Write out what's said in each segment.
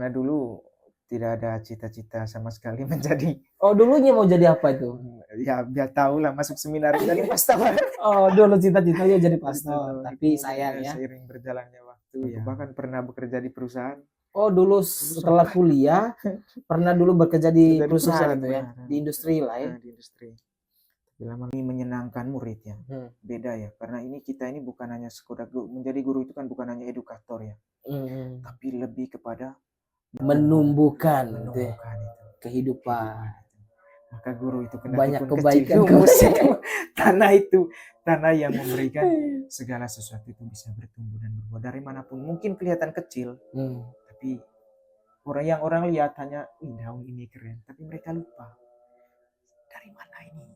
karena dulu tidak ada cita-cita sama sekali menjadi Oh, dulunya mau jadi apa itu? ya biar tahu lah masuk seminar jadi pastor. Oh, dulu cita-citanya jadi Itu pastor, ini tapi kemudian sayang ya. seiring berjalannya waktu ya bahkan pernah bekerja di perusahaan. Oh, dulu setelah kuliah pernah dulu bekerja di Bekerja di perusahaan itu ya, benar. di industri lah ya. Di industri. Tapi lama ini menyenangkan murid ya. Beda ya, karena kita ini bukan hanya sekedar menjadi guru itu kan bukan hanya edukator ya, tapi lebih kepada Menumbuhkan gitu ya, menumbuhkan itu kehidupan. Maka guru itu Banyak kendati pun kebaikan, kecil, musik tanah yang memberikan segala sesuatu itu bisa bertumbuh dan berbuah dari manapun. Mungkin kelihatan kecil, tapi orang lihat hanya daun ini keren, tapi mereka lupa dari mana ini.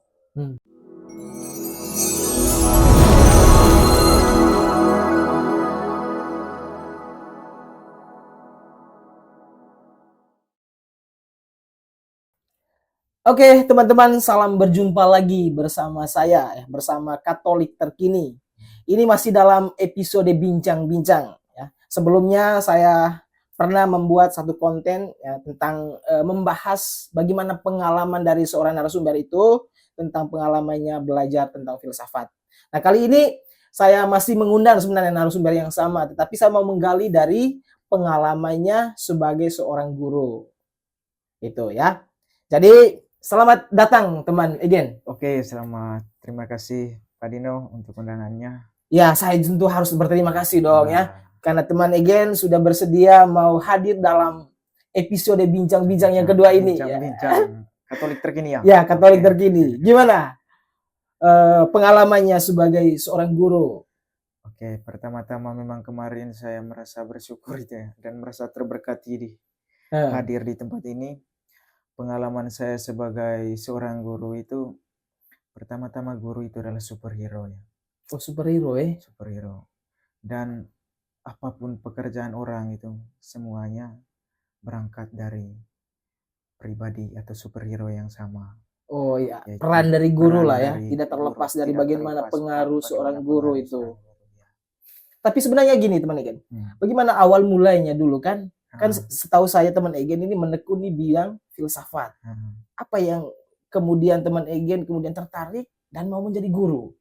Oke, teman-teman, salam berjumpa lagi bersama saya, bersama Katolik Terkini. Ini masih dalam episode bincang-bincang. Ya. Sebelumnya saya pernah membuat satu konten ya, tentang membahas bagaimana pengalaman dari seorang narasumber itu tentang pengalamannya belajar tentang filsafat. Nah, kali ini saya masih mengundang sebenarnya narasumber yang sama, tetapi saya mau menggali dari pengalamannya sebagai seorang guru. Itu ya. Jadi selamat datang teman Egen. Oke, selamat. Terima kasih Pak Dino untuk undangannya. Ya, saya tentu harus berterima kasih dong ya. Karena teman Egen sudah bersedia mau hadir dalam episode bincang-bincang yang kedua ini. Bincang-bincang Katolik Terkini ya? Ya, Katolik Terkini. Gimana pengalamannya sebagai seorang guru? Oke, pertama-tama memang kemarin saya merasa bersyukur itu ya, dan merasa terberkati hadir di tempat ini. Pengalaman saya sebagai seorang guru itu, pertama-tama guru itu adalah superhero ya. Oh, superhero ya? Superhero. Dan apapun pekerjaan orang itu, semuanya berangkat dari pribadi atau superhero yang sama. Oh ya, peran dari guru lah ya, tidak terlepas dari bagaimana pengaruh seorang guru itu. Tapi sebenarnya gini teman Egen, bagaimana awal mulainya dulu kan setahu saya teman Egen ini menekuni bidang filsafat. Apa yang kemudian teman Egen kemudian tertarik dan mau menjadi guru?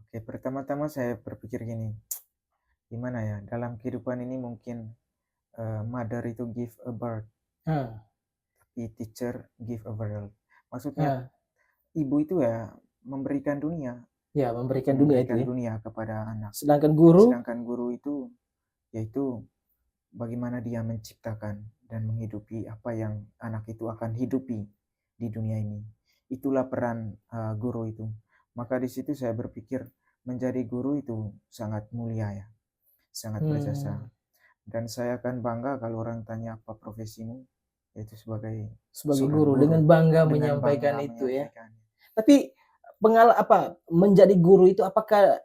Oke, pertama-tama saya berpikir gini, gimana ya, dalam kehidupan ini mungkin mother itu give a birth, tapi teacher give a world. Maksudnya ibu itu ya memberikan dunia. Ya, memberikan dunia itu ya. Dunia kepada anak. Sedangkan guru itu yaitu bagaimana dia menciptakan dan menghidupi apa yang anak itu akan hidupi di dunia ini. Itulah peran guru itu. Maka di situ saya berpikir menjadi guru itu sangat mulia ya, sangat berjasa. Dan saya akan bangga kalau orang tanya apa profesimu, yaitu sebagai guru dengan bangga menyampaikan itu ya. Tapi menjadi guru itu apakah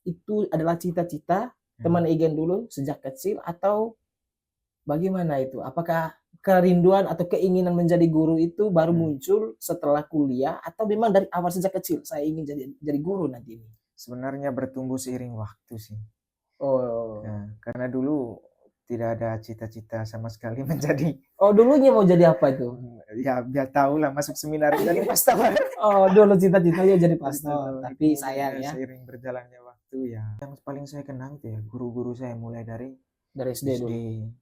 itu adalah cita-cita teman Egen dulu sejak kecil atau bagaimana itu? Apakah kerinduan atau keinginan menjadi guru itu baru muncul setelah kuliah atau memang dari awal sejak kecil saya ingin jadi guru nanti ini? Sebenarnya bertumbuh seiring waktu sih. Oh. Nah, karena dulu tidak ada cita-cita sama sekali menjadi. Oh, dulunya mau jadi apa itu? Ya biar tahu lah masuk seminar jadi pastor. Oh, dulu cita-citanya jadi pastor, tapi sayang ya. Seiring berjalannya waktu ya. Yang paling saya kenang itu ya guru-guru saya mulai dari SD dulu.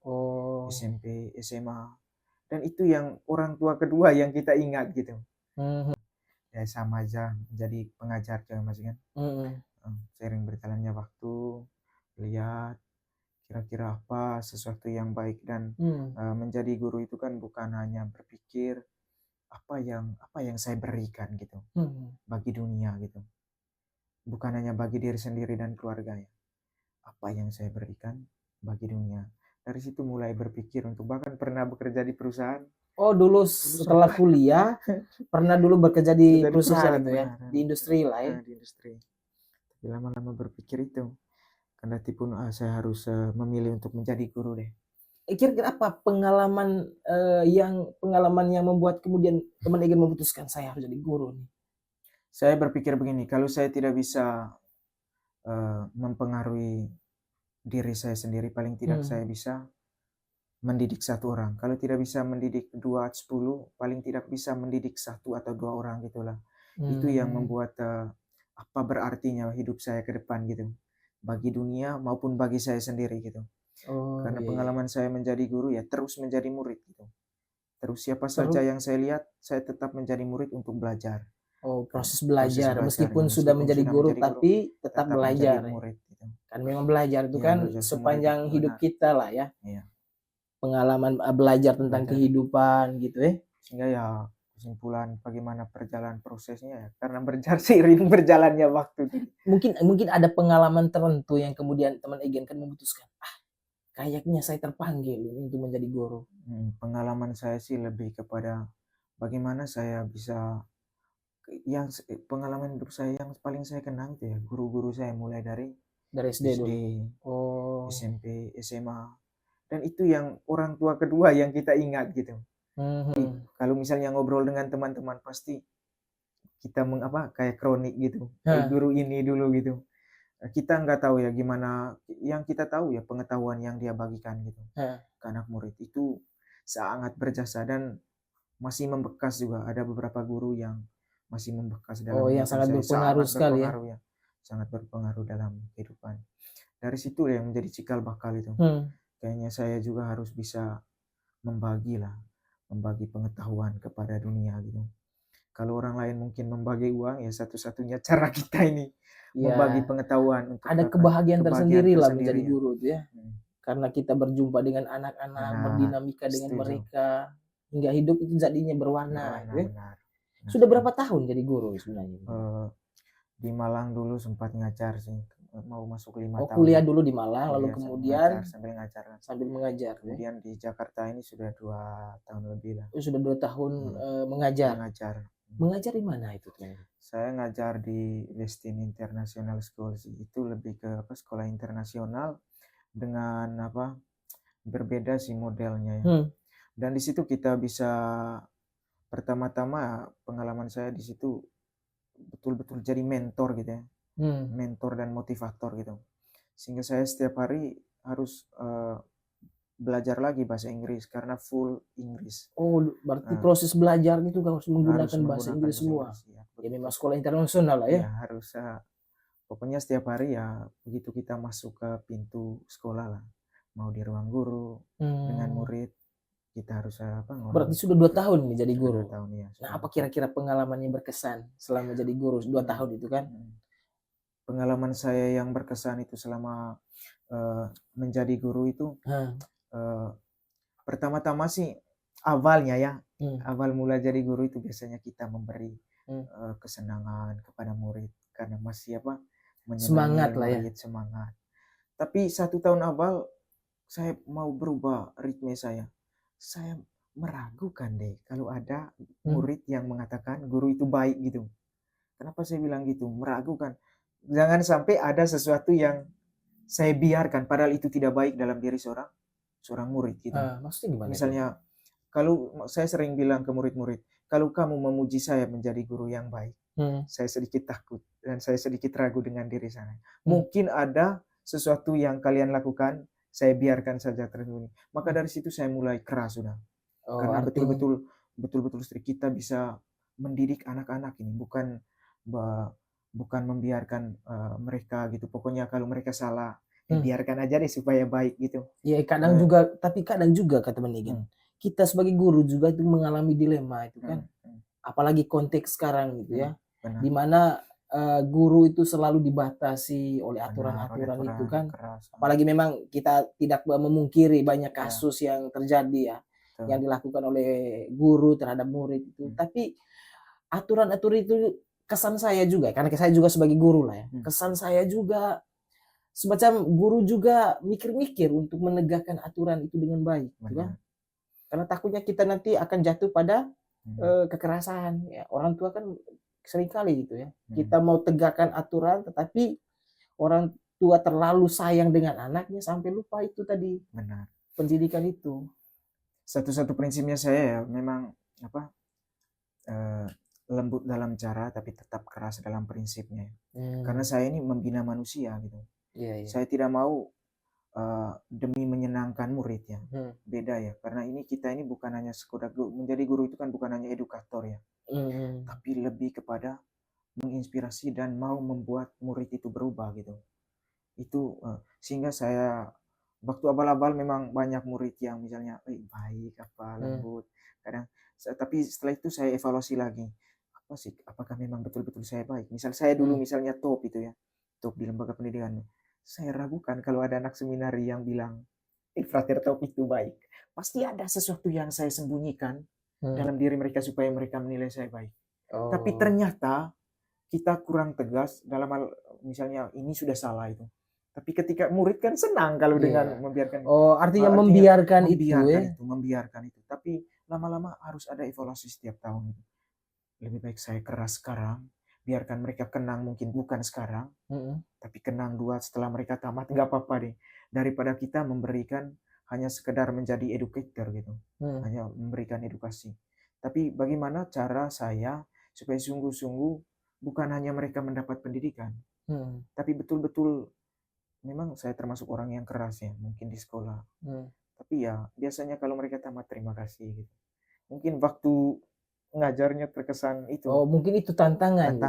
Oh. SMP, SMA. Dan itu yang orang tua kedua yang kita ingat gitu. Ya sama aja jadi pengajar juga masih kan. Seiring berjalannya waktu lihat kira-kira apa sesuatu yang baik dan menjadi guru itu kan bukan hanya berpikir apa yang saya berikan gitu bagi dunia gitu, bukan hanya bagi diri sendiri dan keluarga ya, apa yang saya berikan bagi dunia. Dari situ mulai berpikir untuk bahkan pernah bekerja di perusahaan. Oh, dulu setelah kuliah pernah dulu bekerja di perusahaan itu ya, di industri lah ya. Di industri. Tapi lama-lama berpikir itu kendati pun saya harus memilih untuk menjadi guru deh. Kira-kira apa pengalaman yang membuat kemudian teman Egen memutuskan saya harus jadi guru nih? Saya berpikir begini, kalau saya tidak bisa mempengaruhi diri saya sendiri, paling tidak saya bisa mendidik satu orang. Kalau tidak bisa mendidik 2, 10, paling tidak bisa mendidik 1 atau 2 orang gitulah. Itu yang membuat apa berartinya hidup saya ke depan gitu. Bagi dunia maupun bagi saya sendiri gitu. Oh, Karena iya, iya. pengalaman saya menjadi guru ya terus menjadi murid gitu. Terus siapa saja Terus, yang saya lihat, saya tetap menjadi murid untuk belajar. oh, Kan proses proses belajar. belajar ya, Meskipun sudah meskipun menjadi sudah guru, menjadi guru, tapi tetap tetap menjadi belajar ya. murid gitu. Kan memang belajar itu Iya, kan belajar seumur hidup, sepanjang hidup benar. kita lah ya. Iya. Pengalaman belajar tentang Belajar. kehidupan gitu ya. Sehingga ya kesimpulan bagaimana perjalanan prosesnya ya karena seiring berjalannya waktu. Mungkin ada pengalaman tertentu yang kemudian teman Egen kan memutuskan, kayaknya saya terpanggil ini untuk menjadi guru. Pengalaman saya sih lebih kepada bagaimana saya bisa pengalaman hidup saya yang paling saya kenang itu ya guru-guru saya mulai dari SD SD, dulu. Oh. SMP, SMA. Dan itu yang orang tua kedua yang kita ingat gitu. Kalau misalnya ngobrol dengan teman-teman pasti kita kayak kronik gitu. Guru ini dulu gitu. Kita nggak tahu ya gimana, yang kita tahu ya pengetahuan yang dia bagikan gitu ke anak murid itu sangat berjasa dan masih membekas juga. Ada beberapa guru yang masih membekas dalam yang sangat saya, berpengaruh sangat sekali ya. berpengaruh ya, sangat berpengaruh dalam kehidupan. Dari situ yang menjadi cikal bakal itu. Kayaknya saya juga harus bisa membagi pengetahuan kepada dunia gitu. Kalau orang lain mungkin membagi uang, ya satu-satunya cara kita ini membagi pengetahuan untuk ada kebahagiaan tersendiri lah menjadi guru itu ya. Karena kita berjumpa dengan anak-anak, berdinamika dengan mereka, hingga hidup itu jadinya berwarna. Benar. Sudah berapa tahun jadi guru sebenarnya? Di Malang dulu sempat ngajar sih, mau masuk 5 tahun. Kuliah dulu di Malang, lalu kemudian sambil mengajar. Kemudian di Jakarta ini sudah 2 tahun lebih lah. Sudah 2 tahun mengajar. Mengajar di mana itu? Saya ngajar di Westin International School sih. Itu lebih ke sekolah internasional dengan berbeda sih modelnya ya. Dan di situ kita bisa pertama-tama pengalaman saya di situ betul-betul jadi mentor gitu ya. Mentor dan motivator gitu. Sehingga saya setiap hari harus belajar lagi bahasa Inggris karena full Inggris. Oh, berarti proses belajar itu harus menggunakan bahasa Inggris semua. Ya memang sekolah internasional lah ya. Iya, harus pokoknya setiap hari ya begitu kita masuk ke pintu sekolah lah. Mau di ruang guru dengan murid kita harus Berarti sudah 2 tahun nih jadi guru. 2 tahun ya. Nah, apa kira-kira pengalaman yang berkesan selama jadi guru 2 tahun itu kan? Pengalaman saya yang berkesan itu selama menjadi guru itu pertama-tama sih awalnya ya, awal mula jadi guru itu biasanya kita memberi kesenangan kepada murid karena masih semangat lah ya. Semangat. Tapi 1 tahun awal saya mau berubah ritme saya. Saya meragukan deh kalau ada murid yang mengatakan guru itu baik gitu. Kenapa saya bilang gitu? Meragukan. Jangan sampai ada sesuatu yang saya biarkan padahal itu tidak baik dalam diri seorang murid gitu. Maksudnya gimana? Misalnya kalau saya sering bilang ke murid-murid, kalau kamu memuji saya menjadi guru yang baik, saya sedikit takut dan saya sedikit ragu dengan diri saya. Mungkin ada sesuatu yang kalian lakukan, saya biarkan saja tersembunyi. Maka dari situ saya mulai keras sudah. Karena betul-betul kita bisa mendidik anak-anak ini, bukan membiarkan mereka gitu. Pokoknya kalau mereka salah, biarkan aja deh supaya baik gitu. Ya kadang juga kata teman Egen, kita sebagai guru juga itu mengalami dilema itu kan. Apalagi konteks sekarang gitu ya. Dimana guru itu selalu dibatasi oleh aturan-aturan itu kan. Apalagi memang kita tidak memungkiri banyak kasus yang terjadi ya. Yang dilakukan oleh guru terhadap murid itu. Tapi aturan-aturan itu kesan saya juga, karena saya juga sebagai guru lah ya. Kesan saya juga semacam guru juga mikir-mikir untuk menegakkan aturan itu dengan baik, gitu kan? Karena takutnya kita nanti akan jatuh pada kekerasan. Ya, orang tua kan seringkali gitu ya. Kita mau tegakkan aturan, tetapi orang tua terlalu sayang dengan anaknya sampai lupa itu tadi. Benar. Pendidikan itu. Satu-satu prinsipnya saya ya memang lembut dalam cara tapi tetap keras dalam prinsipnya. Karena saya ini membina manusia gitu. Saya tidak mau demi menyenangkan murid ya. Beda ya, karena kita ini bukan hanya sekedar menjadi guru itu kan bukan hanya edukator ya, tapi lebih kepada menginspirasi dan mau membuat murid itu berubah gitu. Itu sehingga saya waktu abal-abal memang banyak murid yang misalnya baik apa lembut kadang, tapi setelah itu saya evaluasi lagi apa sih, apakah memang betul-betul saya baik. Misal saya dulu misalnya top itu ya, top di lembaga pendidikan, saya ragukan kalau ada anak seminari yang bilang Frater top itu baik. Pasti ada sesuatu yang saya sembunyikan dalam diri mereka supaya mereka menilai saya baik. Tapi ternyata kita kurang tegas dalam hal misalnya ini sudah salah itu. Tapi ketika murid kan senang kalau dengan membiarkan. Artinya membiarkan itu. Tapi lama-lama harus ada evaluasi setiap tahun. Lebih baik saya keras sekarang, biarkan mereka kenang mungkin bukan sekarang, tapi kenang dua setelah mereka tamat, nggak apa-apa deh. Daripada kita memberikan hanya sekedar menjadi educator gitu, hanya memberikan edukasi. Tapi bagaimana cara saya supaya sungguh-sungguh bukan hanya mereka mendapat pendidikan, tapi betul-betul memang saya termasuk orang yang keras ya, mungkin di sekolah. Tapi ya biasanya kalau mereka tamat terima kasih gitu. Mungkin waktu ngajarnya terkesan itu. Mungkin itu tantangan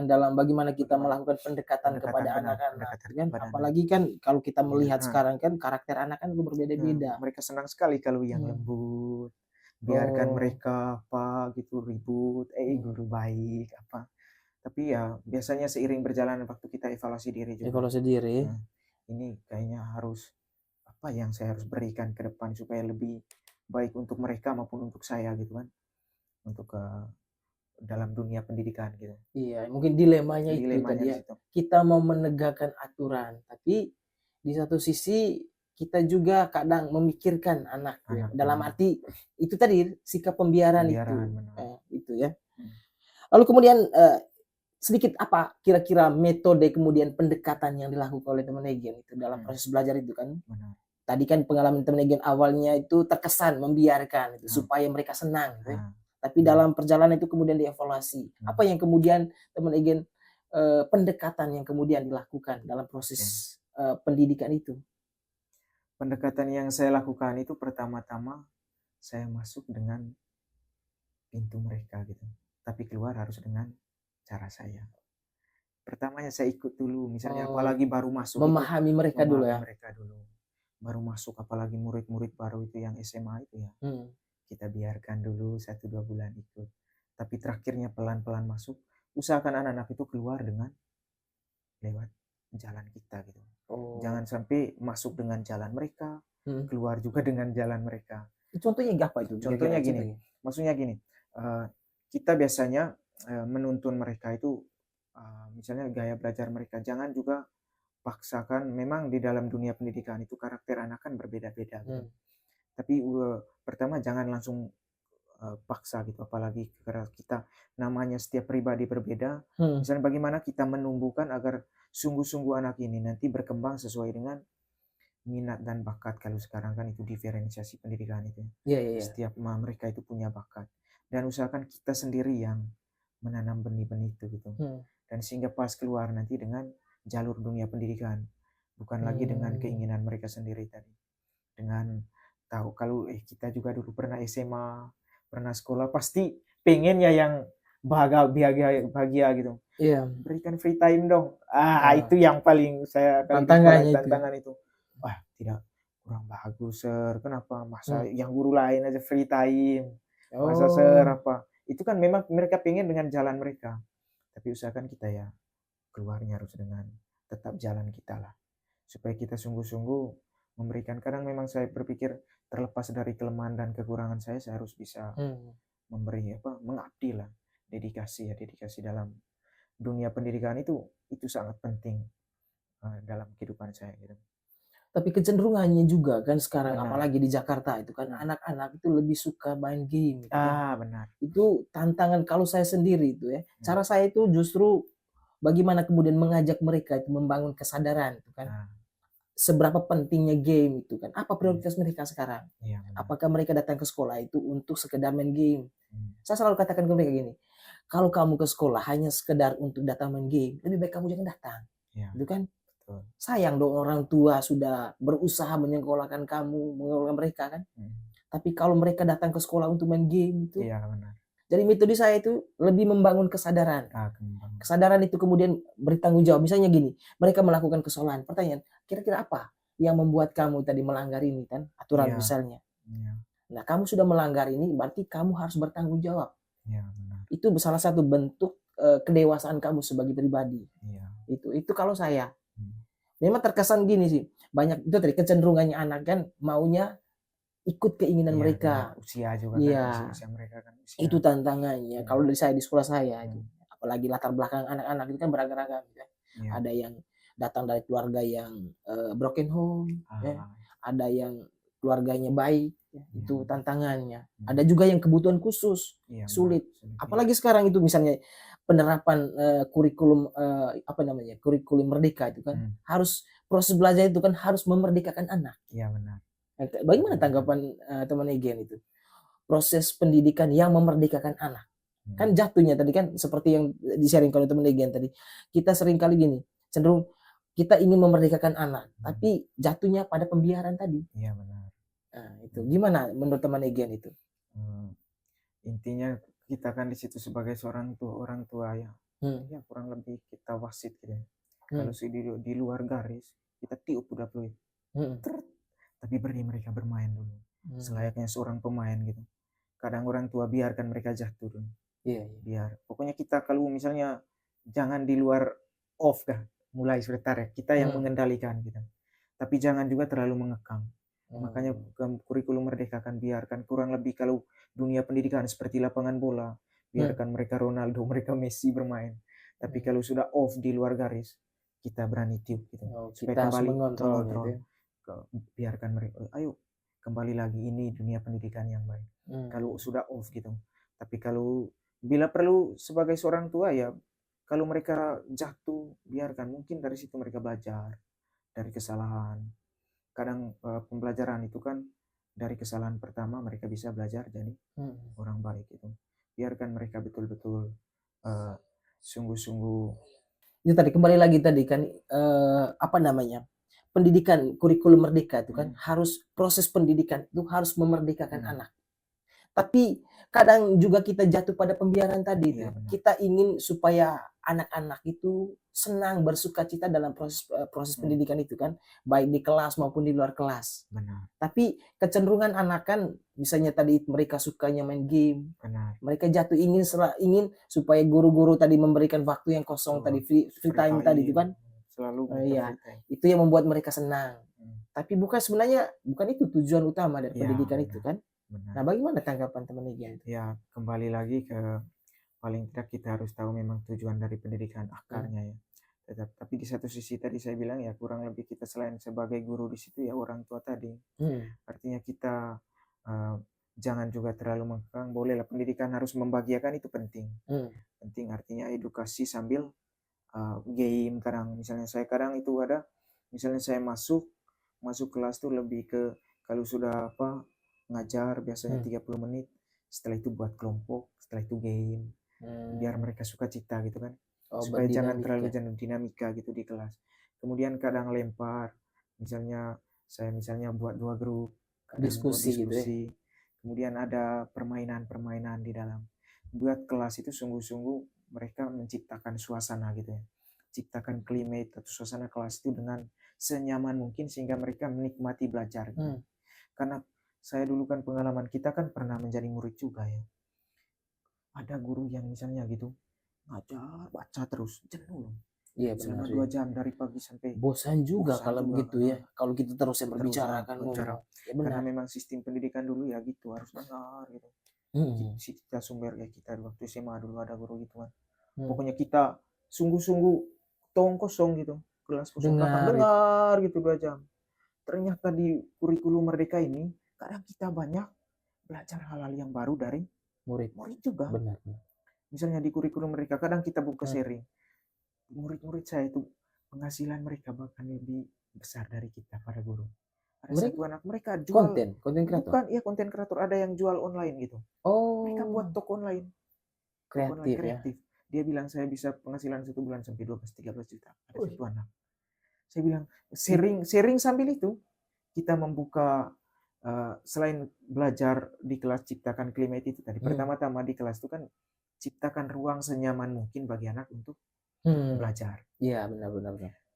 dalam bagaimana kita melakukan pendekatan kepada anak-anak kan. Apalagi kan kalau kita melihat sekarang kan karakter anak kan berbeda-beda. Mereka senang sekali kalau yang lembut. Biarkan mereka apa gitu ribut, guru baik apa. Tapi ya biasanya seiring berjalan waktu kita evaluasi diri juga. Ini kayaknya harus apa yang saya harus berikan ke depan supaya lebih baik untuk mereka maupun untuk saya gitu kan. Untuk dalam dunia pendidikan gitu. Iya, mungkin dilemanya itu tadi ya. Kita mau menegakkan aturan, tapi di satu sisi kita juga kadang memikirkan anak ya. Dalam arti itu tadi sikap pembiaran itu ya. Lalu kemudian sedikit apa kira-kira metode kemudian pendekatan yang dilakukan oleh teman Egen itu dalam proses belajar itu kan? Tadi kan pengalaman teman Egen awalnya itu terkesan membiarkan itu supaya mereka senang gitu ya. Tapi dalam perjalanan itu kemudian dievaluasi. Apa yang kemudian teman Egen pendekatan yang kemudian dilakukan dalam proses pendidikan itu? Pendekatan yang saya lakukan itu pertama-tama saya masuk dengan pintu mereka gitu. Tapi keluar harus dengan cara saya. Pertamanya saya ikut dulu, misalnya apalagi baru masuk. Memahami mereka dulu ya. Baru masuk apalagi murid-murid baru itu yang SMA itu ya. Kita biarkan dulu 1-2 bulan ikut. Tapi terakhirnya pelan-pelan masuk, usahakan anak-anak itu keluar dengan lewat jalan kita gitu. Jangan sampai masuk dengan jalan mereka, keluar juga dengan jalan mereka. Contohnya apa itu? Contohnya gini, maksudnya gini, kita biasanya menuntun mereka itu, misalnya gaya belajar mereka, jangan juga paksakan, memang di dalam dunia pendidikan itu karakter anak kan berbeda-beda gitu. Tapi pertama jangan langsung paksa gitu, apalagi karena kita namanya setiap pribadi berbeda. Misalnya bagaimana kita menumbuhkan agar sungguh-sungguh anak ini nanti berkembang sesuai dengan minat dan bakat. Kalau sekarang kan itu diferensiasi pendidikan itu. Setiap mereka itu punya bakat. Dan usahakan kita sendiri yang menanam benih-benih itu gitu. Dan sehingga pas keluar nanti dengan jalur dunia pendidikan. Bukan lagi dengan keinginan mereka sendiri tadi. Dengan tahu kalau kita juga dulu pernah SMA, pernah sekolah, pasti pengen ya yang bahagia gitu. Berikan free time dong. Itu yang paling saya tantangan itu. Wah, tidak kurang bagus, Sir. Kenapa? Masa yang guru lain aja free time. Masa Sir apa? Itu kan memang mereka pengen dengan jalan mereka. Tapi usahakan kita ya keluarnya harus dengan tetap jalan kita lah. Supaya kita sungguh-sungguh memberikan. Kadang memang saya berpikir terlepas dari kelemahan dan kekurangan saya harus bisa memberi mengabdi lah, dedikasi dalam dunia pendidikan itu sangat penting dalam kehidupan saya gitu. Tapi kecenderungannya juga kan sekarang apalagi di Jakarta itu kan anak-anak itu lebih suka main game gitu. Benar. Itu tantangan kalau saya sendiri itu ya. Cara saya itu justru bagaimana kemudian mengajak mereka itu membangun kesadaran itu kan. Seberapa pentingnya game itu kan. Apa prioritas mereka sekarang? Apakah mereka datang ke sekolah itu untuk sekedar main game? Saya selalu katakan ke mereka gini, kalau kamu ke sekolah hanya sekedar untuk datang main game, lebih baik kamu jangan datang. Itu kan. betul. Sayang dong orang tua sudah berusaha menyekolahkan kamu, menyekolahkan mereka kan. Tapi kalau mereka datang ke sekolah untuk main game itu. Iya, benar. Jadi metode saya itu lebih membangun kesadaran. Kesadaran itu kemudian bertanggung jawab. Misalnya gini, mereka melakukan kesalahan. Pertanyaan, kira-kira apa yang membuat kamu tadi melanggar ini kan? Aturan misalnya. Nah, kamu sudah melanggar ini, berarti kamu harus bertanggung jawab. Benar. Itu salah satu bentuk kedewasaan kamu sebagai pribadi. Itu kalau saya. Memang terkesan gini sih, banyak itu tadi kecenderungannya anak kan maunya ikut keinginan mereka. Usia juga kan, usia mereka kan. Itu tantangannya. Kalau dari saya di sekolah saya, apalagi latar belakang anak-anak itu kan beragam-agam. Ada yang datang dari keluarga yang broken home, ada yang keluarganya baik, itu tantangannya. Ada juga yang kebutuhan khusus, sulit. Apalagi sekarang itu misalnya penerapan kurikulum kurikulum merdeka itu kan harus proses belajar itu kan harus memerdekakan anak. Iya, benar. Bagaimana tanggapan teman Egen itu? Proses pendidikan yang memerdekakan anak. Kan jatuhnya tadi kan seperti yang di-sharing oleh teman Egen tadi. Kita sering kali gini, cenderung kita ingin memerdekakan anak, tapi jatuhnya pada pembiaran tadi. Iya, benar. Nah, itu gimana menurut teman Egen itu? Intinya kita kan di situ sebagai seorang orang tua ya. Ya kurang lebih kita wasit gitu ya. Kalau di luar garis kita tiup udah peluit. Tapi beri mereka bermain dulu. Selayaknya seorang pemain gitu. Kadang orang tua biarkan mereka jatuh dulu. Biar. Pokoknya kita kalau misalnya jangan di luar off kan. Mulai sebentar ya. Kita yang mengendalikan gitu. Tapi jangan juga terlalu mengekang. Makanya kurikulum merdeka kan biarkan kurang lebih kalau dunia pendidikan seperti lapangan bola. Biarkan mereka Ronaldo, mereka Messi bermain. Tapi kalau sudah off di luar garis, kita berani tiup gitu. Supaya kita kembali mengontrol. Biarkan mereka, ayo kembali lagi, ini dunia pendidikan yang baik. Kalau sudah off gitu. Tapi kalau bila perlu sebagai seorang tua ya, kalau mereka jatuh, biarkan. Mungkin dari situ mereka belajar dari kesalahan. Kadang pembelajaran itu kan dari kesalahan pertama mereka bisa belajar jadi orang baik itu. Biarkan mereka betul-betul sungguh-sungguh. Itu tadi kembali lagi tadi kan pendidikan kurikulum merdeka itu kan harus proses pendidikan itu harus memerdekakan anak. Tapi kadang juga kita jatuh pada pembiaran tadi itu. Kita ingin supaya anak-anak itu senang bersukacita dalam proses pendidikan itu kan, baik di kelas maupun di luar kelas. Benar. Tapi kecenderungan anak kan misalnya tadi mereka sukanya main game. Benar. Mereka jatuh ingin supaya guru-guru tadi memberikan waktu yang kosong tadi free time tadi itu kan. Selalu itu yang membuat mereka senang. Tapi sebenarnya bukan itu tujuan utama dari pendidikan itu kan. Benar. Nah, bagaimana tanggapan teman Egen? Ya, kembali lagi ke paling tidak kita harus tahu memang tujuan dari pendidikan akarnya ya. Tapi di satu sisi tadi saya bilang ya kurang lebih kita selain sebagai guru di situ ya orang tua tadi. Artinya kita jangan juga terlalu mengekang. Bolehlah pendidikan harus membahagiakan itu penting. Penting artinya edukasi sambil game. Kadang misalnya saya itu ada misalnya saya masuk kelas tuh lebih ke kalau sudah ngajar biasanya 30 menit, setelah itu buat kelompok, setelah itu game, biar mereka suka cita gitu kan, supaya jangan terlalu dinamika gitu di kelas. Kemudian kadang lempar, saya buat 2 grup, diskusi. Gitu ya. Kemudian ada permainan di dalam. Buat kelas itu sungguh-sungguh mereka menciptakan suasana gitu ya, ciptakan climate atau suasana kelas itu dengan senyaman mungkin sehingga mereka menikmati belajar. Gitu. Karena saya dulu kan pengalaman kita kan pernah menjadi murid juga ya. Ada guru yang misalnya gitu ngajar baca terus jenuh. Iya, selama 2 jam dari pagi sampai bosan juga kalau begitu ya. Kalau kita terus yang berbicara kan ya karena memang sistem pendidikan dulu ya gitu harus dengar gitu. Kita sumber ya kita waktu SMA dulu ada guru gitu kan. Pokoknya kita sungguh-sungguh tong kosong gitu. Kelas kosong dengar gitu 2 jam. Ternyata di kurikulum merdeka ini kadang kita banyak belajar hal-hal yang baru dari murid juga. Benar. Misalnya di kurikulum mereka kadang kita buka sharing. Murid-murid saya itu penghasilan mereka bahkan lebih besar dari kita para guru. Ada satu anak mereka jual konten kreator. Bukan, iya konten kreator, ada yang jual online gitu. Mereka buat toko online. Kreatif. Dia bilang saya bisa penghasilan 1 bulan sampai 12-13 juta. Ada satu anak. Saya bilang sharing sambil itu kita membuka selain belajar di kelas ciptakan climate itu tadi, pertama-tama di kelas itu kan ciptakan ruang senyaman mungkin bagi anak untuk belajar. Iya, benar.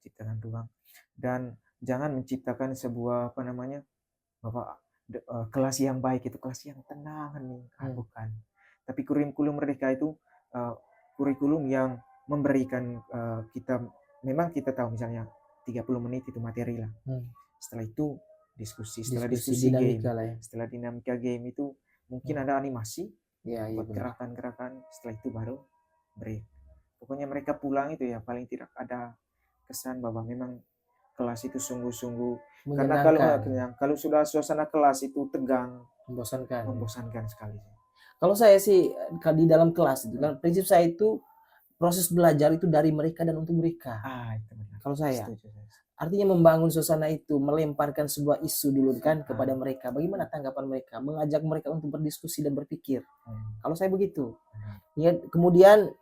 Ciptakan ruang dan jangan menciptakan sebuah kelas yang baik itu kelas yang tenang nih, bukan. Tapi kurikulum mereka itu kurikulum yang memberikan memang kita tahu misalnya 30 menit itu materi lah. Setelah itu diskusi game, ya. Setelah dinamika game itu mungkin ada animasi, buat gerakan-gerakan, setelah itu baru break. Pokoknya mereka pulang itu ya paling tidak ada kesan bahwa memang kelas itu sungguh-sungguh, karena kalau sudah suasana kelas itu tegang, membosankan sekali. Kalau saya sih di dalam kelas itu kan prinsip saya itu proses belajar itu dari mereka dan untuk mereka. Itu benar. Kalau saya artinya membangun suasana itu, melemparkan sebuah isu dulu kan kepada mereka, bagaimana tanggapan mereka, mengajak mereka untuk berdiskusi dan berpikir. Kalau saya begitu. Ya, kemudian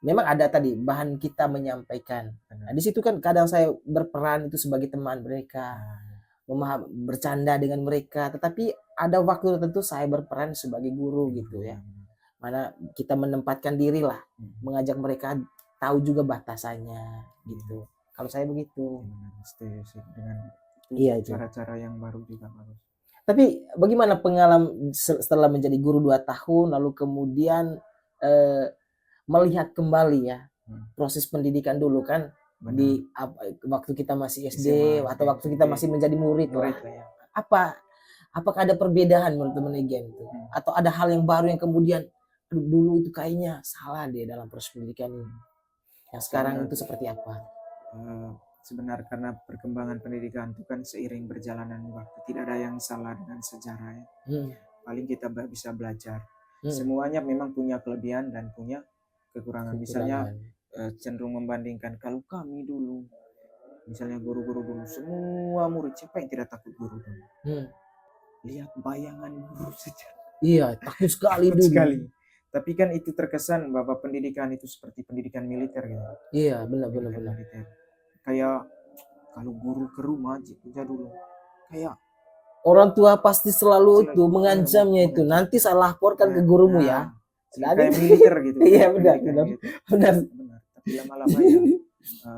memang ada tadi bahan kita menyampaikan. Nah, di situ kan kadang saya berperan itu sebagai teman mereka, bercanda dengan mereka, tetapi ada waktu tertentu saya berperan sebagai guru gitu ya. Mana kita menempatkan diri lah, mengajak mereka tahu juga batasannya gitu. Kalau saya begitu. Setuju sih dengan cara-cara yang baru juga bagus. Tapi bagaimana pengalaman setelah menjadi guru 2 tahun lalu kemudian melihat kembali ya proses pendidikan dulu kan. Benar. Di waktu kita masih SD atau waktu kita masih menjadi murid lah. Ya. Apakah ada perbedaan menurut teman Egen itu? Atau ada hal yang baru yang kemudian dulu itu kayaknya salah deh dalam proses pendidikan ini. Yang sekarang itu seperti apa? Sebenarnya karena perkembangan pendidikan itu kan seiring berjalanan waktu, tidak ada yang salah dengan sejarah ya. Paling kita bisa belajar. Semuanya memang punya kelebihan dan punya kekurangan. Misalnya cenderung membandingkan kalau kami dulu, misalnya guru-guru dulu, semua murid siapa yang tidak takut guru dulu? Lihat bayangan guru saja. Iya, takut sekali dulu. Sekali. Tapi kan itu terkesan bahwa pendidikan itu seperti pendidikan militer gitu. Iya, benar. Kayak kalau guru ke rumah aja dulu, kayak orang tua pasti selalu itu mengancamnya itu, nanti saya laporkan ke gurumu ya. Kayak militer gitu. Iya, benar. Tapi lama-lama ya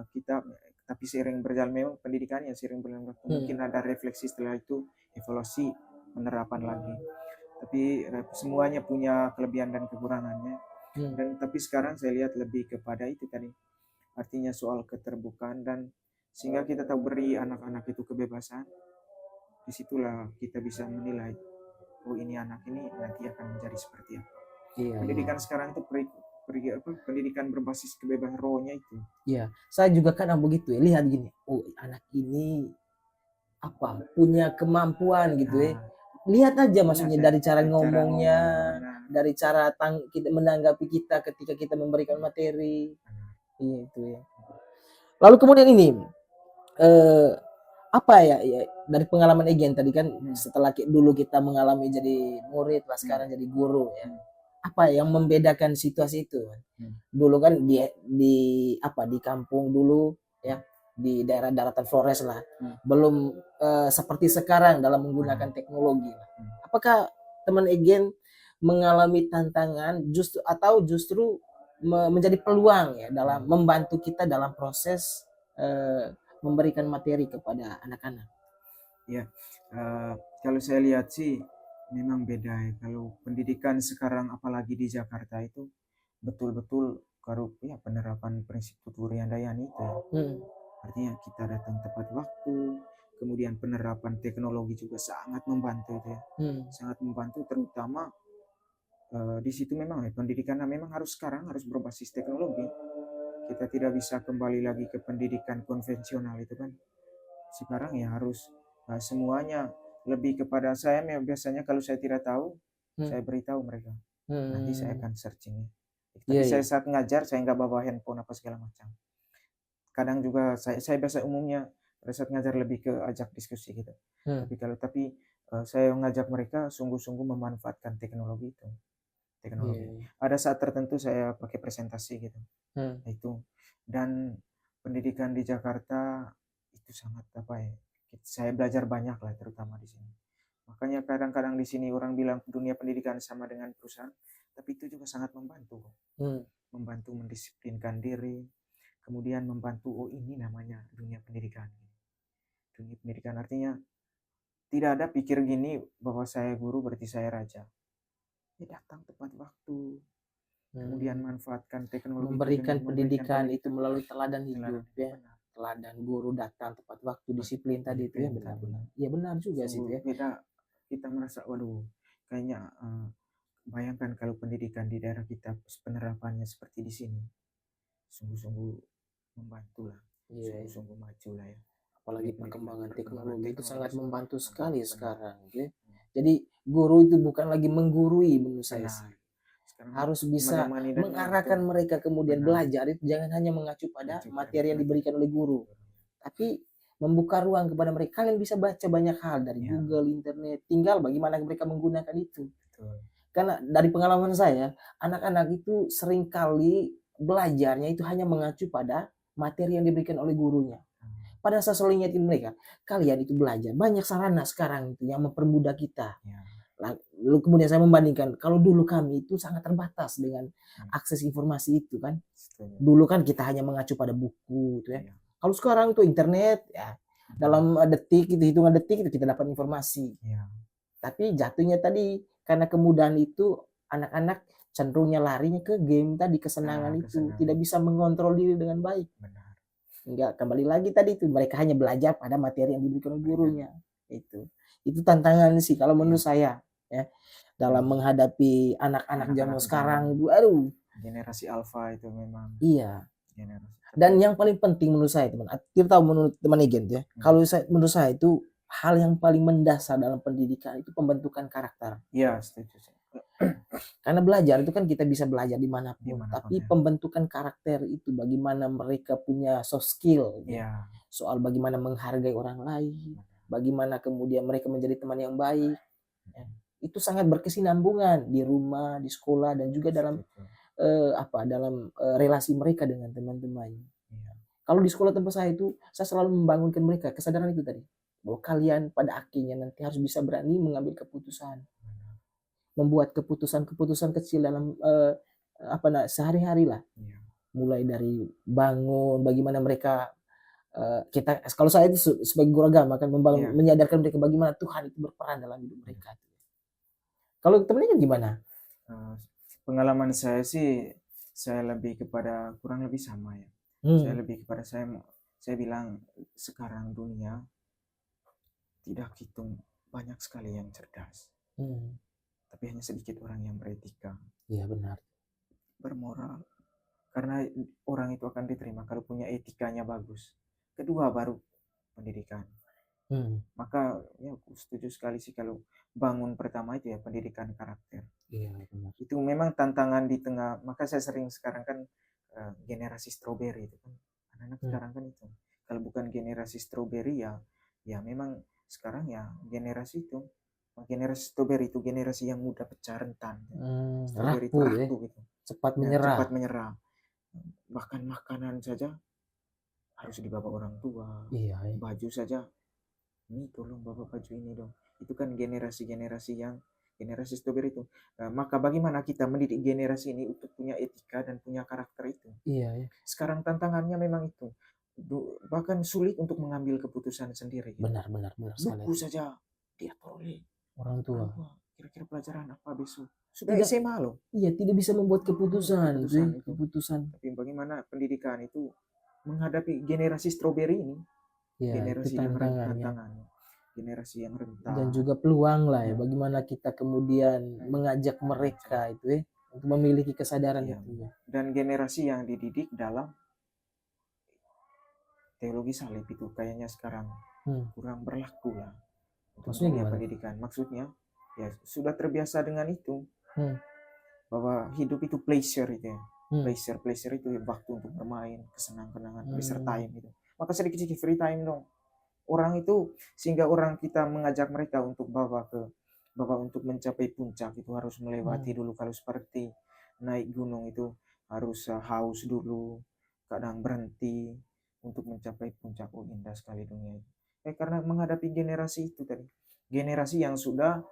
kita, tapi seiring berjalan memang pendidikannya seiring berjalan waktu mungkin ada refleksi, setelah itu evaluasi penerapan lagi. Tapi semuanya punya kelebihan dan kekurangannya. Dan tapi sekarang saya lihat lebih kepada itu tadi, artinya soal keterbukaan, dan sehingga kita tahu beri anak-anak itu kebebasan. Disitulah kita bisa menilai, oh ini anak ini nanti akan menjadi seperti apa. Pendidikan sekarang itu pendidikan berbasis kebebasan rohnya itu. Iya, saya juga kadang begitu ya, lihat gini, oh anak ini punya kemampuan gitu ya. Lihat aja maksudnya dari cara ngomongnya, dari cara kita menanggapi kita ketika kita memberikan materi. Iya itu ya. Lalu kemudian ini dari pengalaman Egen tadi kan setelah dulu kita mengalami jadi murid, sekarang jadi guru ya. Apa yang membedakan situasi itu? Dulu kan di kampung dulu ya, di daerah daratan Flores lah, belum seperti sekarang dalam menggunakan teknologi. Apakah teman Egen mengalami tantangan justru menjadi peluang ya dalam membantu kita dalam proses memberikan materi kepada anak-anak? Ya, kalau saya lihat sih memang beda ya. Kalau pendidikan sekarang apalagi di Jakarta itu betul-betul penerapan prinsip Tuturian Dayani itu ya. Artinya kita datang tepat waktu, kemudian penerapan teknologi juga sangat membantu itu ya. Sangat membantu, terutama di situ memang pendidikan memang sekarang harus berbasis teknologi. Kita tidak bisa kembali lagi ke pendidikan konvensional itu kan. Sekarang ya harus semuanya lebih kepada saya. Biasanya kalau saya tidak tahu, saya beritahu mereka. Nanti saya akan searching. Tapi saya saat ngajar saya nggak bawa handphone apa segala macam. Kadang juga saya biasa umumnya pada saat ngajar lebih ke ajak diskusi gitu. Tapi saya ngajak mereka sungguh-sungguh memanfaatkan teknologi itu. Ada saat tertentu saya pakai presentasi gitu. Itu. Dan pendidikan di Jakarta itu sangat apa ya, saya belajar banyak lah terutama di sini. Makanya kadang-kadang di sini orang bilang dunia pendidikan sama dengan perusahaan, tapi itu juga sangat membantu. Membantu mendisiplinkan diri, kemudian membantu, oh ini namanya dunia pendidikan. Dunia pendidikan artinya tidak ada pikir gini bahwa saya guru berarti saya raja. Ya datang tepat waktu, kemudian manfaatkan teknologi, memberikan pendidikan itu melalui teladan hidup ya. Teladan guru datang tepat waktu, disiplin tadi itu ya, benar-benar. Ya benar juga sih itu ya. Kita merasa waduh kayaknya bayangkan kalau pendidikan di daerah kita penerapannya seperti di sini, sungguh-sungguh membantu lah, sungguh-sungguh maju lah ya. Apalagi perkembangan teknologi itu sangat membantu sekali sekarang ya. Jadi guru itu bukan lagi menggurui menurut saya sih. Harus bisa mengarahkan mereka kemudian belajar itu jangan hanya mengacu pada materi yang diberikan oleh guru, tapi membuka ruang kepada mereka. Kalian bisa baca banyak hal dari Google, internet, tinggal bagaimana mereka menggunakan itu. Karena dari pengalaman saya, anak-anak itu seringkali belajarnya itu hanya mengacu pada materi yang diberikan oleh gurunya. Pada saya selalu ingatin mereka, kalian itu belajar banyak sarana sekarang itu yang mempermudah kita. Lalu kemudian saya membandingkan, kalau dulu kami itu sangat terbatas dengan akses informasi itu kan. Dulu kan kita hanya mengacu pada buku itu ya. Kalau sekarang itu internet ya, dalam detik itu, hitungan detik itu kita dapat informasi. Tapi jatuhnya tadi karena kemudahan itu anak-anak cenderungnya larinya ke game tadi, kesenangan itu, tidak bisa mengontrol diri dengan baik. Enggak, kembali lagi tadi itu mereka hanya belajar pada materi yang diberikan oleh gurunya. Itu tantangan sih kalau menurut saya ya, dalam menghadapi anak-anak zaman sekarang itu, aduh, generasi alfa itu memang. Iya. Dan yang paling penting menurut saya teman, kita tahu menurut teman Egen ya, kalau menurut saya itu hal yang paling mendasar dalam pendidikan itu pembentukan karakter. Iya, setuju. Karena belajar itu kan kita bisa belajar dimanapun, tapi pembentukan karakter itu bagaimana mereka punya soft skill, soal bagaimana menghargai orang lain, bagaimana kemudian mereka menjadi teman yang baik, itu sangat berkesinambungan di rumah, di sekolah, dan juga dalam relasi mereka dengan teman-teman. Kalau di sekolah tempat saya itu, saya selalu membangunkan mereka kesadaran itu tadi, bahwa kalian pada akhirnya nanti harus bisa berani mengambil keputusan, membuat keputusan-keputusan kecil dalam sehari-hari lah. Mulai dari bangun, bagaimana mereka kita, kalau saya itu sebagai guru agama kan menyadarkan mereka bagaimana Tuhan itu berperan dalam hidup mereka. Kalau temennya gimana? Pengalaman saya sih, saya lebih kepada kurang lebih sama ya. Saya lebih kepada saya bilang sekarang dunia tidak hitung banyak sekali yang cerdas, tapi hanya sedikit orang yang beretika. Iya benar. Bermoral. Karena orang itu akan diterima kalau punya etikanya bagus. Kedua baru pendidikan. Maka ya aku setuju sekali sih kalau bangun pertama itu ya pendidikan karakter. Iya benar. Itu memang tantangan di tengah. Maka saya sering sekarang kan generasi strawberry itu kan anak-anak sekarang kan itu. Kalau bukan generasi strawberry ya memang sekarang ya generasi strawberry itu generasi yang mudah pecah rentan. Strawberry itu rapuh gitu. Cepat menyerah. Bahkan makanan saja harus dibawa orang tua. Baju saja, ini tolong bawa baju ini dong. Itu kan generasi strawberry itu. Maka bagaimana kita mendidik generasi ini untuk punya etika dan punya karakter itu? Sekarang tantangannya memang itu. Bahkan sulit untuk mengambil keputusan sendiri. Benar. Buku saja diatur oleh orang tua. Kira-kira pelajaran apa besok? Sudah SMA loh. Iya, tidak bisa membuat keputusan. Tapi bagaimana pendidikan itu menghadapi generasi strawberry ini? Generasi yang rentan. Generasi yang rentan. Dan juga peluang lah ya, bagaimana kita kemudian mengajak mereka itu ya, untuk memiliki kesadaran itu. Dan generasi yang dididik dalam teologi salib itu kayaknya sekarang kurang berlaku lah. Maksudnya gimana? Pendidikan. Maksudnya ya sudah terbiasa dengan itu. Bahwa hidup itu pleasure itu ya. Pleasure itu waktu untuk bermain, kesenangan-kenangan, leisure time itu. Maka sedikit-sedikit free time dong. Orang itu sehingga orang kita mengajak mereka untuk bahwa untuk mencapai puncak itu harus melewati dulu, kalau seperti naik gunung itu harus haus dulu, kadang berhenti, untuk mencapai puncak. Oh, indah sekali dunia itu. Karena menghadapi generasi itu tadi, generasi yang sudah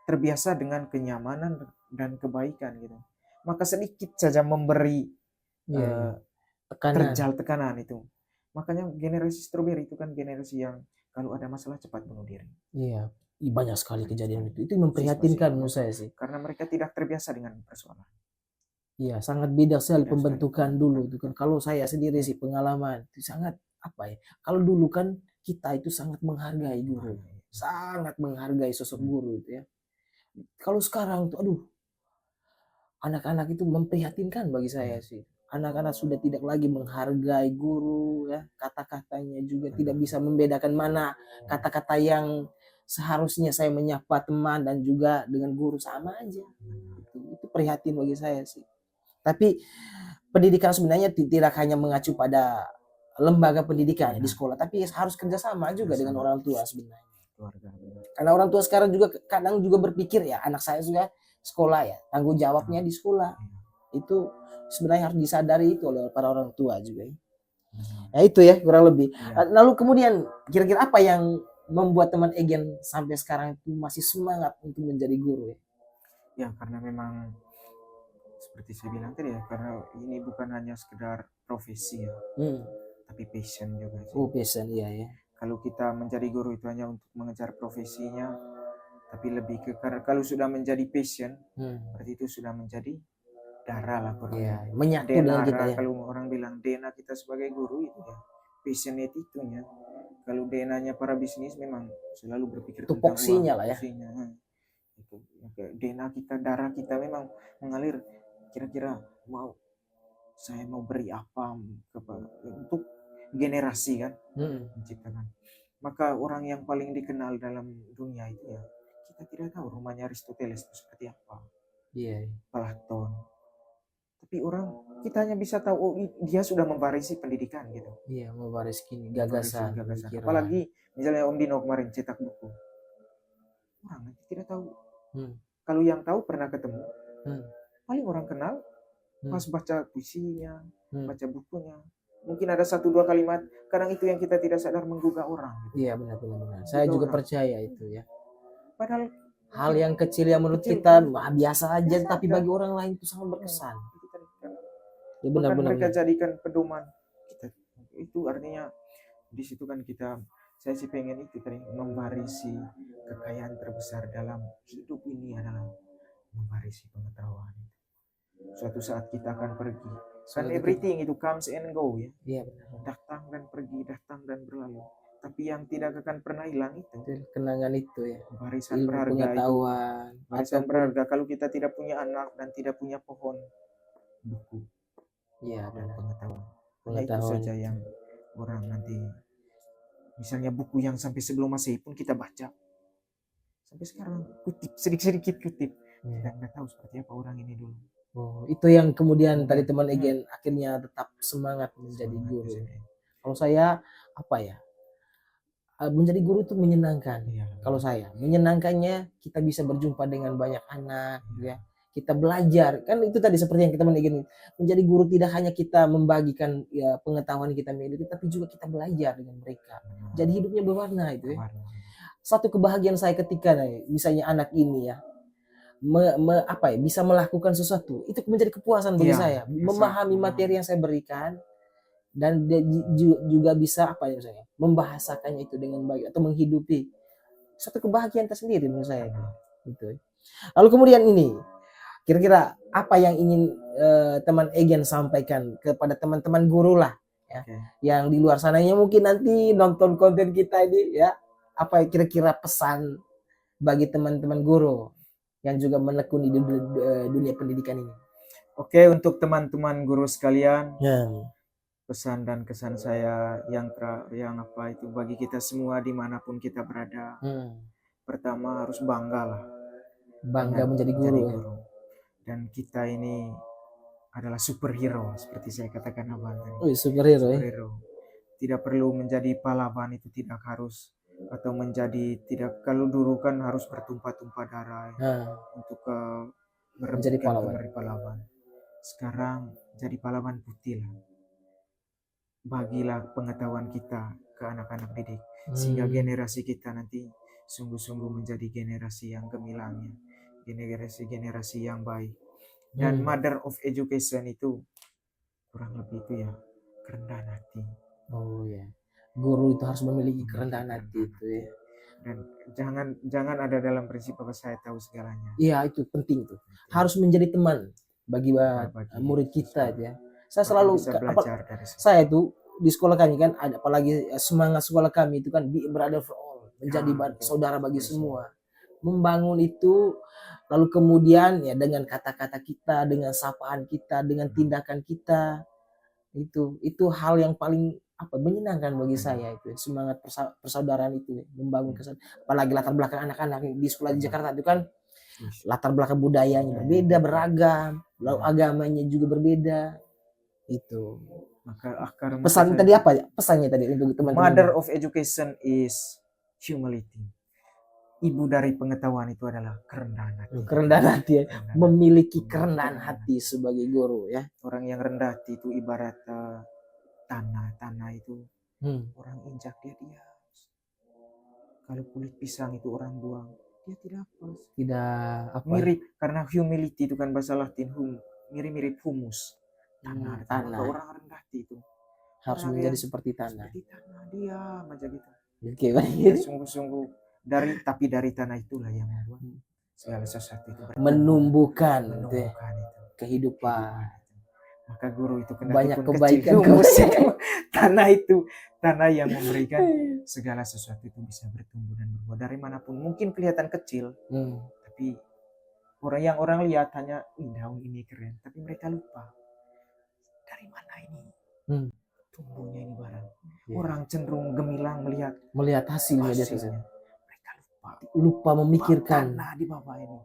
terbiasa dengan kenyamanan dan kebaikan gitu, maka sedikit saja memberi tekanan. terjal tekanan itu. Makanya generasi strawberry itu kan generasi yang kalau ada masalah cepat bunuh diri. Iya, banyak sekali kejadian itu. Itu memprihatinkan menurut saya sih. Karena mereka tidak terbiasa dengan persoalan. Iya, sangat beda sekali Beda pembentukan sekali. dulu itu kan. Kalau saya sendiri sih pengalaman itu sangat apa ya? Kalau dulu kan kita itu sangat menghargai guru, sangat menghargai sosok guru itu ya. Kalau sekarang tuh, aduh, anak-anak itu memprihatinkan bagi saya sih. Anak-anak sudah tidak lagi menghargai guru ya, kata-katanya juga tidak bisa membedakan mana kata-kata yang seharusnya saya menyapa teman dan juga dengan guru sama aja. Itu prihatin bagi saya sih. Tapi pendidikan sebenarnya tidak hanya mengacu pada lembaga pendidikan di sekolah, tapi harus kerjasama juga dengan orang tua sebenarnya. Karena orang tua sekarang juga kadang juga berpikir ya, anak saya juga sekolah ya, tanggung jawabnya di sekolah. Itu sebenarnya harus disadari itu oleh para orang tua juga ya. Nah itu ya kurang lebih. Lalu kemudian kira-kira apa yang membuat teman Egen sampai sekarang itu masih semangat untuk menjadi guru ya? Ya karena memang seperti saya bilang tadi ya, karena ini bukan hanya sekedar profesi ya, tapi passion juga sih. Oh passion, iya ya. Kalau kita menjadi guru itu hanya untuk mengejar profesinya, tapi lebih ke kalau sudah menjadi passion, berarti itu sudah menjadi darah lah ya, menyatu dengan kita ya. Kalau orang bilang DNA kita sebagai guru itu ya passionate itunya. Kalau DNA-nya para bisnis memang selalu berpikir tentang uang, lah ya. Itu DNA kita, darah kita memang mengalir. Kira-kira saya mau beri apa untuk generasi kan, menciptakan. Maka orang yang paling dikenal dalam dunia itu ya, kita tidak tahu rumahnya Aristoteles itu seperti apa. Platon. Tapi kita hanya bisa tahu, oh dia sudah mewarisi pendidikan gitu. Iya, mewarisi gagasan. Apalagi misalnya Om Dino kemarin cetak buku. Orang tidak tahu. Kalau yang tahu pernah ketemu, paling orang kenal pas baca puisinya, baca bukunya. Mungkin ada 1-2 kalimat, kadang itu yang kita tidak sadar menggugah orang. Gitu. Iya benar. Saya juga percaya itu ya. Padahal hal yang kecil yang menurut kita biasa aja, tapi bagi orang lain itu sangat berkesan. Ya benar. Mereka jadikan pedoman kita. Itu artinya di situ kan saya sih pengen itu tadi, mewarisi kekayaan terbesar dalam hidup ini adalah mewarisi pengetahuan. Suatu saat kita akan pergi. Kan everything itu comes and go ya. Iya. Datang dan pergi, datang dan berlalu. Tapi yang tidak akan pernah hilang itu kenangan itu ya. Warisan berharga pengetahuan. Warisan berharga. Kalau kita tidak punya anak dan tidak punya pohon, buku. Iya, dan pengetahuan. Itu saja yang orang nanti, misalnya buku yang sampai sebelum Masehi pun kita baca. Sampai sekarang kutip, sedikit-sedikit kutip. Kita nggak tahu seperti apa orang ini dulu. Oh, itu yang kemudian tadi teman Egen akhirnya tetap semangat menjadi guru. Kalau saya apa ya? Menjadi guru itu menyenangkan. Kalau saya menyenangkannya kita bisa berjumpa dengan banyak anak, ya. Kita belajar, kan itu tadi seperti yang kita menegin. Menjadi guru tidak hanya kita membagikan ya pengetahuan kita miliki, tapi juga kita belajar dengan mereka. Jadi hidupnya berwarna itu ya. Satu kebahagiaan saya ketika misalnya anak ini ya bisa melakukan sesuatu, itu menjadi kepuasan bagi saya. Memahami materi yang saya berikan dan dia juga bisa misalnya membahasakannya itu dengan baik atau menghidupi, satu kebahagiaan tersendiri menurut saya itu. Lalu kemudian ini kira-kira apa yang ingin teman Egen sampaikan kepada teman-teman guru lah ya, yang di luar sananya mungkin nanti nonton konten kita ini ya, apa kira-kira pesan bagi teman-teman guru yang juga menekuni dunia pendidikan ini? Oke, untuk teman-teman guru sekalian, pesan dan kesan saya yang itu bagi kita semua dimanapun kita berada. Pertama harus bangga menjadi guru. Dan kita ini adalah superhero seperti saya katakan abang tadi. Superhero. Tidak perlu menjadi pahlawan, itu tidak harus, atau tidak, kalau dulu kan harus bertumpah-tumpah darah untuk menjadi pahlawan. Sekarang jadi pahlawan putih lah. bagilah pengetahuan kita ke anak-anak didik sehingga generasi kita nanti sungguh-sungguh menjadi generasi yang gemilangnya, generasi yang baik. Dan mother of education itu kurang lebih itu ya kerendahan hati. Oh ya, guru itu harus memiliki kerendahan hati itu ya. Dan jangan ada dalam prinsip apa saya tahu segalanya. Iya, itu penting tuh. Harus menjadi teman bagi murid kita ya. Saya selalu belajar dari saya itu di sekolah kami kan ada, apalagi semangat sekolah kami itu kan be brother for all, menjadi saudara bagi semua. Membangun itu, lalu kemudian ya dengan kata-kata kita, dengan sapaan kita, dengan tindakan kita, itu hal yang paling menyenangkan bagi saya itu, semangat persaudaraan itu, membangun apalagi latar belakang anak-anak di sekolah di Jakarta itu kan latar belakang budayanya berbeda, beragam, lalu agamanya juga berbeda. Itu maka pesan tadi apa ya, pesannya tadi untuk teman-teman? Mother of education is humility. Ibu dari pengetahuan itu adalah kerendahan hati. Kerendahan hati ya. Memiliki kerendahan hati sebagai guru ya. Orang yang rendah hati itu ibarat tanah itu orang injak dia diam. Kalau kulit pisang itu orang buang, dia tidak apa? Mirip, karena humility itu kan bahasa Latin mirip humus. Tanah. Orang rendah hati itu harus menjadi seperti tanah. Seperti tanah, diam aja gitu. Oke, sungguh-sungguh dari tanah itulah yang membuat segala sesuatu itu menumbuhkan itu kehidupan. Maka guru itu banyak kebaikan tanah yang memberikan segala sesuatu itu bisa bertumbuh dan berbuah dari manapun. Mungkin kelihatan kecil, tapi orang lihat hanya daun ini keren, tapi mereka lupa dari mana ini tumbuhnya ini barang. Orang cenderung gemilang melihat hasilnya. Lupa memikirkan tanah di bawah ini,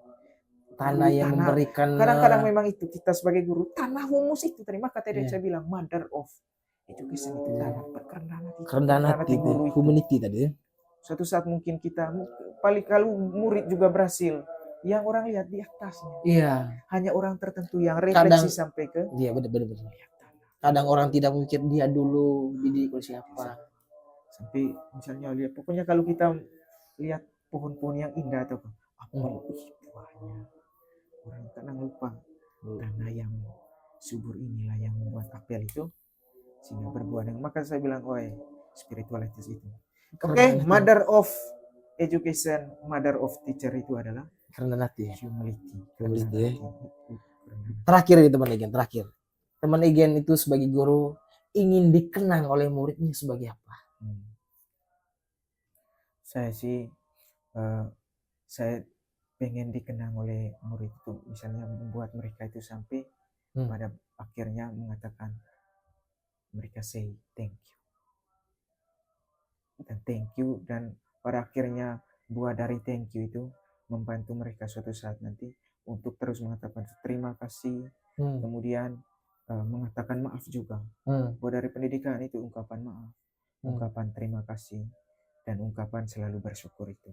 tanah yang memberikan. Kadang-kadang memang itu kita sebagai guru, tanah humus itu terima kata dia saya bilang mother of education itu tanah kerendahan hati guru community tadi. Suatu saat mungkin kita paling kalau murid juga berhasil, yang orang lihat di atasnya. Iya. Hanya orang tertentu yang refleksi sampai ke. Iya benar. Kadang orang tidak mikir dia dulu dididik oleh siapa. Sampai misalnya lihat, pokoknya kalau kita lihat pohon-pohon yang indah atau apel, buahnya. Orang kadang lupa tanah yang subur inilah yang membuat apel itu sehingga berbuah. Maka saya bilang, spiritualitas itu. Oke, mother of education, mother of teacher itu adalah kerendahan hati, humility. Terakhir nih teman Egen, teman Egen itu sebagai guru ingin dikenang oleh muridnya sebagai apa? Saya sih saya pengen dikenang oleh murid itu, misalnya membuat mereka itu sampai pada akhirnya mengatakan mereka say thank you dan pada akhirnya buah dari thank you itu membantu mereka suatu saat nanti untuk terus mengatakan terima kasih, kemudian mengatakan maaf juga. Buah dari pendidikan itu ungkapan maaf, ungkapan terima kasih, dan ungkapan selalu bersyukur itu.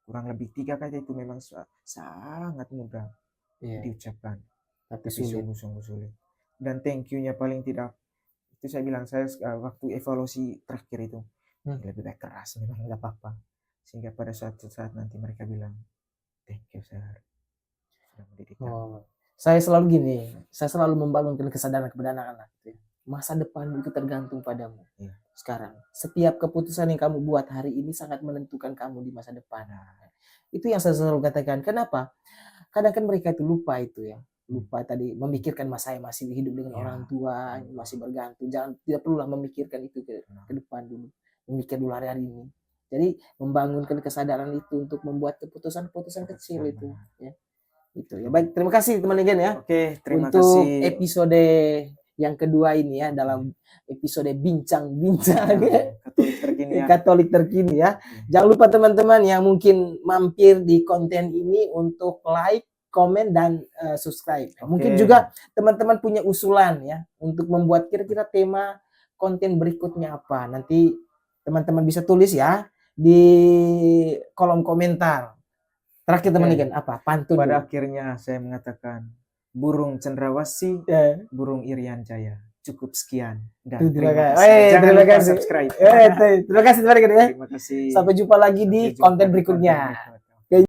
Kurang lebih 3 kata itu memang sangat mudah diucapkan, tapi sungguh-sungguh sulit. Dan thank you-nya paling tidak, itu saya bilang, saya waktu evaluasi terakhir itu lebih baik keras, memang nggak apa-apa. Sehingga pada suatu saat nanti mereka bilang, thank you sir, sudah mendidik kami. Saya selalu membangunkan kesadaran kepada anak-anak. Masa depan itu tergantung padamu. Sekarang, setiap keputusan yang kamu buat hari ini sangat menentukan kamu di masa depan. Itu yang saya selalu katakan. Kenapa? Kadang kan mereka itu lupa tadi memikirkan masa yang masih hidup dengan orang tua, masih bergantung. Tidak perlulah memikirkan itu ke depan dulu. Memikir dulu hari ini. Jadi membangunkan kesadaran itu untuk membuat keputusan-keputusan kecil itu. Ya. Itu ya. Baik, terima kasih teman Egen ya. Oke, terima untuk kasih. Episode yang kedua ini ya, dalam episode bincang-bincang Katolik terkini ya. Jangan lupa teman-teman yang mungkin mampir di konten ini untuk like, komen, dan subscribe. Mungkin juga teman-teman punya usulan ya untuk membuat kira-kira tema konten berikutnya apa. Nanti teman-teman bisa tulis ya di kolom komentar. Terakhir teman Egen apa? Pantun. Pada akhirnya saya mengatakan burung cendrawasih, burung irian jaya. cukup sekian dan Terima terima kasih. kasih. Jangan Terima lupa kasih. subscribe. Terima kasih. Terima kasih. Sampai jumpa lagi di Sampai jumpa konten di berikutnya. konten berikutnya.